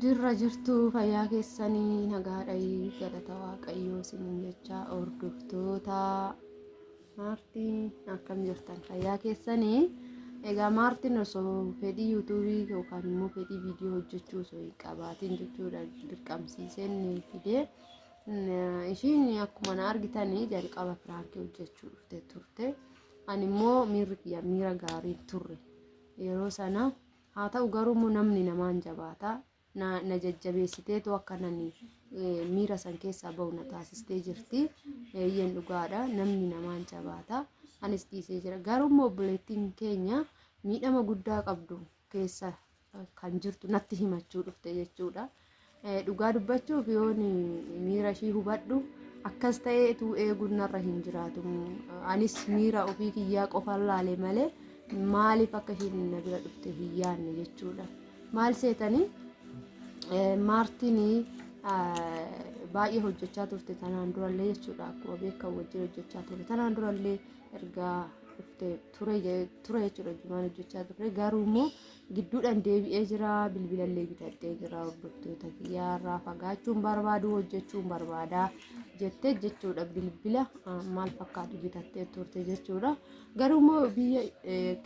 Jirra jirtu fayyaa keessanii nagaadhayi galata waaqayyoo isiniin jecha hordoftoota Maartiin akkam jirtan fayyaa keessanii. Egaa Maartiin osoo fedhii yuutuubii yookaan immoo fedhii viidiyoo hojjechuu osoo hin qabaatiin jechuudha dirqamsiiseen fidee ishiin akkuma na argitanii jalqaba firaankii hojjechuu dhufte turte. Ani immoo miira gaarii turre yeroo sana. Haa ta'u garuu namni namaan jabaata. Na jajjabeessiteetu akkanani miira san keessaa bahu na taasistee jirti. Eeyyen dhugaadha namni namaan jabaata. Anis dhiisee jira. Garuu obboleettiin keenya miidhama guddaa qabdu keessa kan jirtu natti himachuu dhufte jechuudha. Dhugaa dubbachuuf yoon miira ishii hubadhu akkas ta'eetu eeguun narra hin jiraatu. Anis miira ofii kiyyaa qofa laalee malee maaliif akka ishiin na bira dhufte hin yaadne jechuudha. Maal seetanii Maartiin baay'ee hojjechaa turte tanaan durallee jechuudha. Akkuma beekamu wajjin hojjechaa turte tanaan durallee ergaa dhufte ture jechuudha. Jumaan hojjechaa turre garuu immoo gidduudhaan deebi'ee jira. Bilbilallee bitadhee jira. Hordoftoota kiyyaarraa fagaachuun barbaadu hojjechuun barbaadaa jettee jechuudha. Bilbila maal fakkaatu bitattee turte jechuudha. Garuu immoo biyya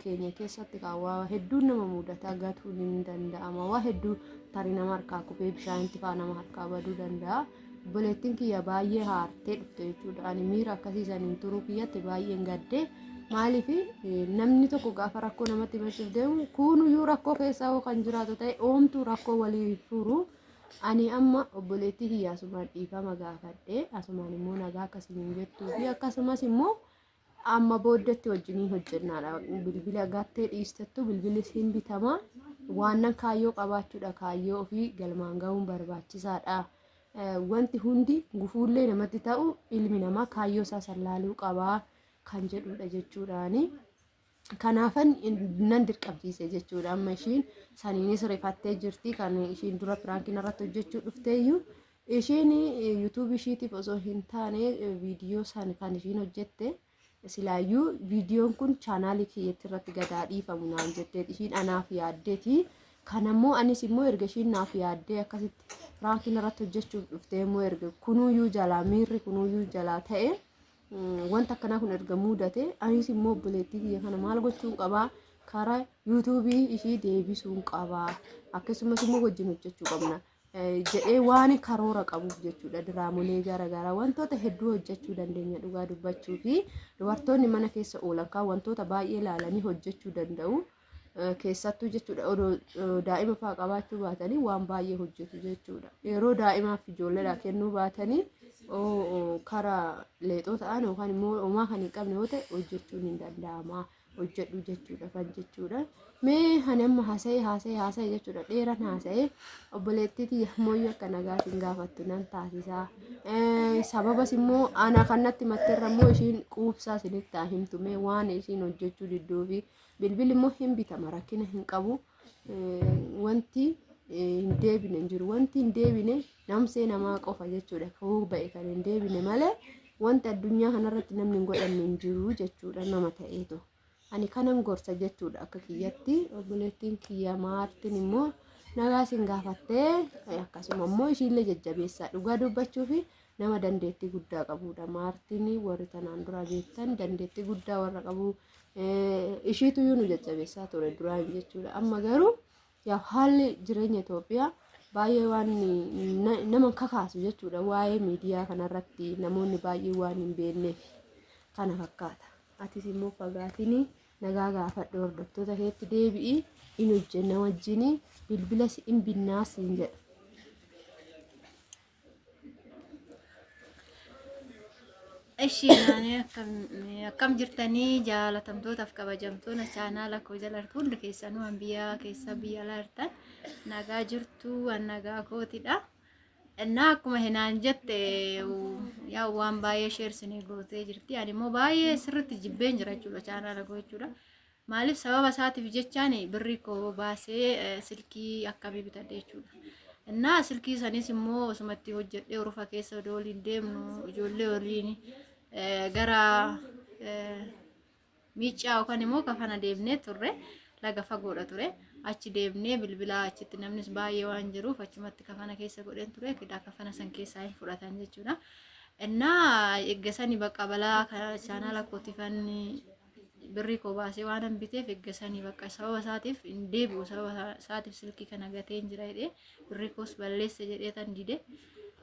keenya keessatti waa hedduun nama mudata gatuun hin danda'ama. Waa hedduu tarii nama harkaa kufee bishaan itti faa nama harkaa baduu danda'a. Obboleettiin kiyya baay'ee haartee dhufte jechuudha. Ani miira akkasiisaniin turuu kiyyatti baay'een gaddee. Maaliif namni tokko gaafa rakkoo namatti himachuuf deemu kunuyyuu rakkoo keessaa kan jiraatu ta'e oomtuu rakkoo walii furu. Ani amma obboleettii kiyya asumaan dhiifama gaafadhee asumaan immoo nagaa akkasiin jettuu fi akkasumas immoo amma booddeetti wajjiniin hojjennaadha. Bilbila gattee dhiistettu bilbilli siin bitama. Waan kaayyoo qabaachuudha. Kaayyoo ofii galmaan ga'uun barbaachisaadha. Wanti hundi gufuullee namatti ta'u ilmi namaa kaayyoo isaa sallaaluu qabaa kan jedhudha jechuudhaani. Kanaafan nan dirqamsiise jechuudha. Amma ishiin saniinis rifattee jirti. Kan ishiin dura firaankii irratti hojjechuu dhufteeyyuu ishiin yuutuubii ishiitiif osoo hin taane viidiyoo san kan ishiin hojjette silaayyuu viidiyoon kun chaanaalii kiyyeetti irratti gadaa dhiifamu naan jettee ishiin anaaf yaaddeeti. Kanammoo anis immoo erga ishiin naaf yaaddee akkasitti firaankii irratti hojjechuuf dhuftee immoo erga kunuyyuu jalaa miirri kunuyyuu jalaa ta'e wanta akkanaa kun erga mudate anis immoo obboleettii kiyya kana maal gochuun qabaa karaa yuutuubii ishii deebisuun qabaa akkasumas immoo wajjin hojjechuu qabna jedhee waan karoora qabuuf jechuudha. Diraamolee garaagaraa wantoota hedduu hojjechuu dandeenya dhugaa dubbachuu fi dubartoonni mana keessa oolan kan wantoota baay'ee ilaalanii hojjechuu danda'u. Keessattuu jechuudha daa'ima fa'aa qabaachuu baatanii waan baay'ee hojjetu jechuudha. Yeroo daa'imaaf ijoolleedhaa kennuu baatanii karaa leexoo ta'an yookaan immoo homaa kan hin qabne yoo ta'e hojjechuun hin danda'ama. Hojjedhu jechuudha kan jechuudha. Mee ani amma haasa'e jechuudha. Dheeraan haasa'e obboleettii kiyya mooyyee akka nagaatiin gaafattu nan taasisaa. Sababas immoo ana kanatti matteerra immoo ishiin quubsaa isinitti haa himtu mee waan ishiin hojjechuu didduu fi bilbilli immoo hin bitama rakkina hin qabu. Wanti hin deebine hin jiru. Wanti hin deebine namsee namaa qofa jechuudha. Ka'uu ba'e kan hin deebine malee wanti addunyaa kanarratti namni hin godhanne hin jiru jechuudha nama ta'eetu. Ani kanan gorsa jechuudha akka kiyyatti. Obboleettiin kiyya Maartiin immoo nagaa isin gaafattee akkasuma immoo ishiillee jajjabeessaa dhugaa dubbachuu fi nama dandeettii guddaa qabudha. Maartiin warri tanaan dura beektan dandeettii guddaa warra qabu. Ishiitu nu jajjabeessaa ture duraan jechuudha. Amma garuu haalli jireenya Itoophiyaa baay'ee waan nama kakaasu jechuudha. Waa'ee miidiyaa kanarratti namoonni baay'ee waan hin beekneef kana fakkaata. Atis immoo fagaatiin nagaa gaafadhu hordoftoota keetti deebi'i in hojjenna wajjin bilbila hin binnaa siin jedha. Isheen akkam jirtanii jaalatamtootaaf kabajamtoota chaanaala koo jalatti hundi keessanuu biyya keessa biyya laartan nagaa jirtu nagaa kootidha. Innaa akkuma hinaan jette yaa waan baay'ee sheersinii gootee jirti. Ani immoo baay'ee sirriitti jibbeen jira jechuudha chaanaala koo jechuudha. Maaliif sababa isaatiif jechaan birrii koo baasee silkii akkamii bitadhe jechuudha. Innaa silkii sanis immoo osumatti hojjedhee urufa keessa waliin deemnu ijoollee waliin gara miichaa yookaan immoo kafana deemnee turre laga fagoodha ture. achi deemnee bilbila achitti namnis baay'ee waan jiruuf achumatti kafana keessa godheen ture kidaa kafana san keessaa hin fudhatan jechuudha. Innaa eeggasanii bakka balaa chaanaala kootiifan birrii koo baasee waan hambiteef eeggasanii bakka sababa isaatiif hin deebi'u sababa isaatiif silkii kana gatee hin jira jedhee birrii koos balleesse jedhee tan dide.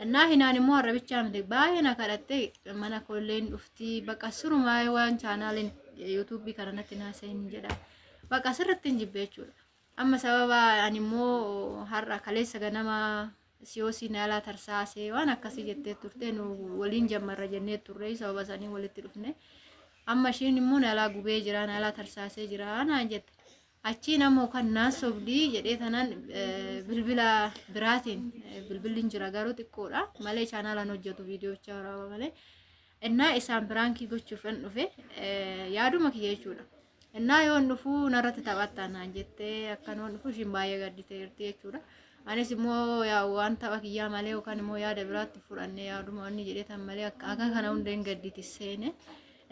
Innaa hinaan immoo harrabichaa miti baay'ee na kadhattee mana koolleen dhuftii bakka sirumaa waan chaanaaliin yuutuubii kana natti naasayin jedha bakka sirriitti hin jibbe jechuudha. Amma sababa ani immoo har'a kaleessa ganama siyoosii naalaa tarsaasee waan akkasii jettee turte nu waliin jammarra jennee turre sababa isaanii walitti dhufne. Amma ishiin immoo naalaa gubee jira naalaa tarsaasee jira naan jette. Achiin ammoo kan naasobdii jedhee tanan bilbila biraatiin bilbilli hin jira garuu xiqqoodha malee chaanaalaan hojjetu viidiyoocha waraaba malee. Innaa isaan biraankii gochuuf hin dhufe yaaduma kiyya jechuudha. Innaa yoon dhufuu narratti taphattaa naan jettee akkan yoon dhufuu ishiin baay'ee gadditeerti jechuudha. Anis immoo yaa waan tapha kiyyaa malee yookaan immoo yaada biraatti fudhannee yaaduma wanni jedhee tan malee akka kana hunda hin gadditi seene.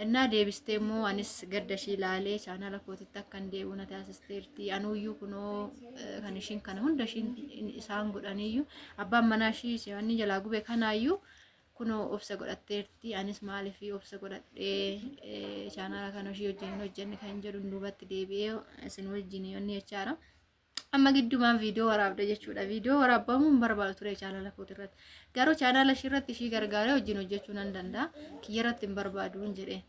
Innaa deebistee immoo anis gadda ishii ilaalee chaanaala kootitti akkan deebi'u na taasisteerti. Anuuyyuu kunoo kan ishiin kana hunda ishiin isaan godhaniyyuu abbaan manaa ishii wanni jalaa gube kanaayyuu kunoo obsa godhatteerti. Anis maaliif obsa godhadhee chaanaala kana ishii wajjin hojjenne kan jedhu duubatti deebi'ee isin wajjin wanni jechaadha. Amma giddumaan viidiyoo waraabda jechuudha. Viidiyoo waraabamuu hin barbaadu ture chaanaala kootirratti. Garuu chaanaala ishiirratti ishii gargaaree wajjin hojjechuu nan danda'a. Kiyyarratti hin barbaadu hin jedheen.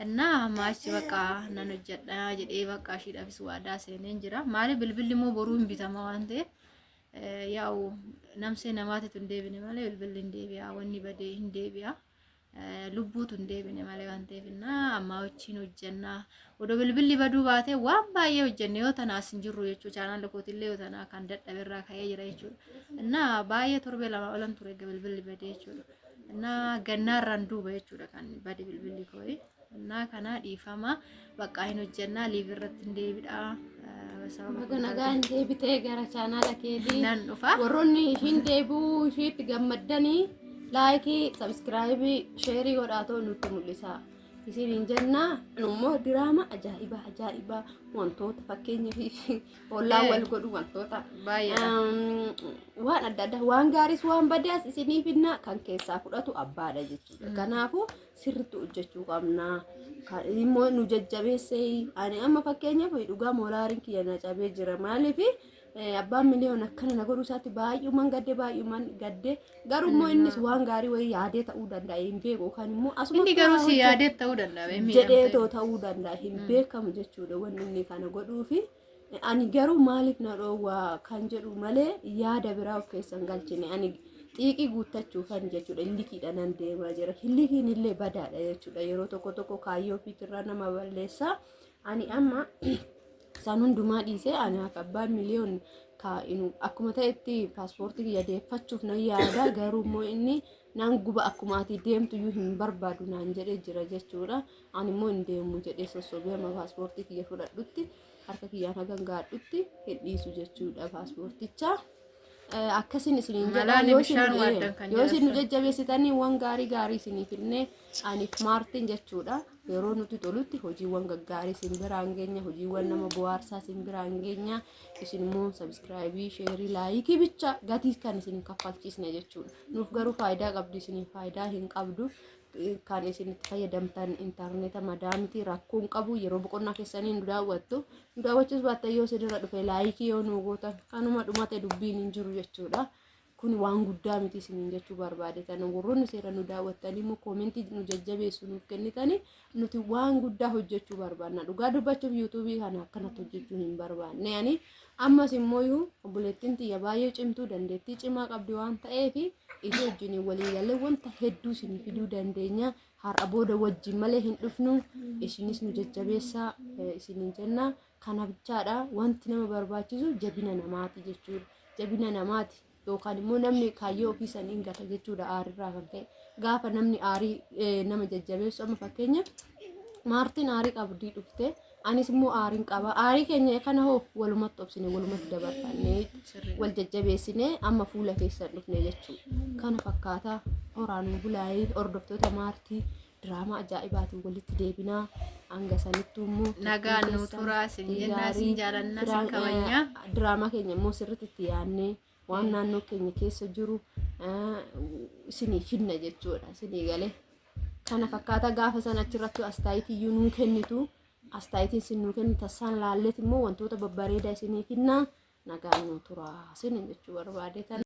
Innaa maachi bakka nan hojjedha jedhee bakka ishiidhaafis waadaa seeneen jira. Maali bilbilli immoo boruu hin bitama waan ta'eef yaa'u namsee namaatitu hin deebine malee bilbilli hin deebi'a. Wanni badee hin deebi'a. Lubbuutu hin deebine malee waan ta'eef amma wajjin hojjennaa. Odoo bilbilli baduu baatee waan baay'ee hojjenne yoo tanaas hin jirru jechuudha. Chaanaala kootillee yoo tanaa kan dadhaberraa ka'ee jira jechuudha. Innaa baay'ee torbee lama olan ture bilbilli badee jechuudha. Innaa gannaarraan duuba jechuudha kan bade bilbilli kooyi. Innaa kana dhiifama bakka hin hojjennaa liivirratti hin deebidhaa. Nagaan deebitee gara chaanaala keetii nan dhufa. Warroonni ishiin deebuu ishiitti gammaddanii laayikii, sabskiraayibii, sheerii godhaatoo nutti mul'isa. Isin jenna immoo diraama ajaa'ibaa wantoota fakkeenyaaf ollaan wal godhu wantoota waan adda addaa waan gaariis waan badaas isiniif inna kan keessaa fudhatu abbaadha jechuudha. Kanaafuu sirriitti hojjechuu qabna. Immoo nu jajjabeessee ani amma fakkeenyaaf dhugaa moolaariin kiyya na cabee jira maaliif abbaan miliyoon akkana na godhu isaatti baay'umaan gadde garuu immoo innis waan gaarii wayii yaadee ta'uu danda'a hin beeku yookaan immoo asuma inni garuu si yaadee ta'uu danda'a jedhee ta'uu danda'a hin beekamu jechuudha wanni inni kana godhuufi ani garuu maaliif na dhoowwaa kan jedhu malee yaada biraa of keessan galchine ani xiiqii guuttachuufan jechuudha illikiidha nan deemaa jira illikiin illee badaadha jechuudha yeroo tokko kaayyoo ofiitirraa nama balleessa ani amma san hundumaa dhiisee ani abbaan miliyoon kaa'inu akkuma ta'etti paaspoortii kiyya deeffachuuf nan yaada garuu immoo inni nan guba akkuma ati deemtu iyyuu hin barbaadu naan jedhee jira jechuudha ani immoo hin deemu jedhee sossobee amma paaspoortii kiyya fudhadhutti harka kiyyaan hagan gaadhutti hin dhiisu jechuudha paaspoorticha. Akkasin isiniin jedha yoo isin nu jajjabeessitanii waan gaarii isiniifillee aniif maartiin jechuudha yeroo nuti tolutti hojiiwwan gaggaarii isin biraan geenya hojiiwwan nama bohaarsaa isin biraan geenya isin immoo sabskiraayibii sheerii laayikii bicha gatii kan isin kaffalchiisne jechuudha nuuf garuu faayidaa qabdu isin faayidaa hin qabdu kan isin itti fayyadamtan intarneeta madaamiti rakkoon qabu yeroo boqonnaa keessanii nu daawwachuus baatta yoo isinirra dhufe laayikii yoo nu gootan kanuma dhumate dubbiin hin jiru jechuudha kun waan guddaa miti isiniin jechuu barbaadetan warroonni seera nu daawwattanii immoo koomentii nu jajjabeessu nuuf kennitanii nuti waan guddaa hojjechuu barbaanna dhugaa dubbachuuf yuutuubii kana akkanatti hojjechuu hin barbaanne ani ammas immoo obboleettiin tiyya baay'ee cimtuu dandeettii cimaa qabdi waan ta'eef isii wajjin walii galee wanta hedduu isin fiduu dandeenya har'a booda wajjin malee hin dhufnu isinis nu jajjabeessaa isiniin jenna kana bichaadha wanti nama barbaachisu jabina namaati jechuudha jabina namaati yookaan immoo namni kaayyoo ofii saniin gata jechuudha aarirraa kan ka'e gaafa namni aarii nama jajjabeessu amma fakkeenya maartiin aarii qabdii dhufte anis immoo aariin qaba aarii keenya kana hoo walumatti obsine walumatti dabarfannee wal jajjabeessine amma fuula keessan dhufne jechuudha kana fakkaataa horaanuu bulaayii hordoftoota maartii diraamaa ajaa'ibaatiin walitti deebinaa. Hanga sanittuu immoo nagaan nu turaa sin jennaa sin jaalannaa sin kabajnaa. Diraamaa keenya immoo sirriitti itti yaadnee waan naannoo keenya keessa jiru isinii finna jechuudha. Isinii galee kana fakkaata gaafa sana achirratti astaayitii nuu kennitu. Astaayitiin sin nuu kennitu tassaan laalleet immoo wantoota babbareedaa isinii finna. Nagaan nu turaa sin jechuu barbaade.